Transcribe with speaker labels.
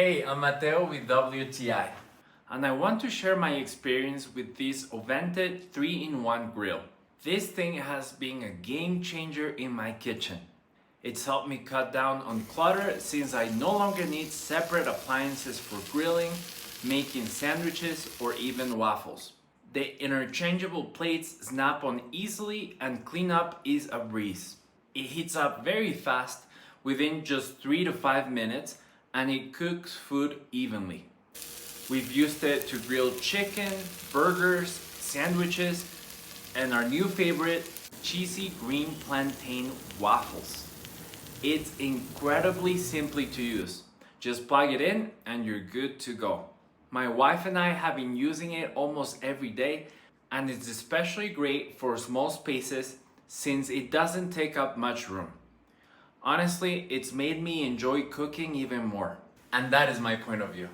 Speaker 1: Hey, I'm Mateo with WTI, and I want to share my experience with this OVENTE 3-in-1 grill. This thing has been a game changer in my kitchen. It's helped me cut down on clutter since I no longer need separate appliances for grilling, making sandwiches, or even waffles. The interchangeable plates snap on easily and cleanup is a breeze. It heats up very fast within just 3 to 5 minutes and it cooks food evenly. We've used it to grill chicken, burgers, sandwiches, and our new favorite, cheesy green plantain waffles. It's incredibly simple to use. Just plug it in and you're good to go. My wife and I have been using it almost every day, and it's especially great for small spaces since it doesn't take up much room. Honestly, it's made me enjoy cooking even more. And that is my point of view.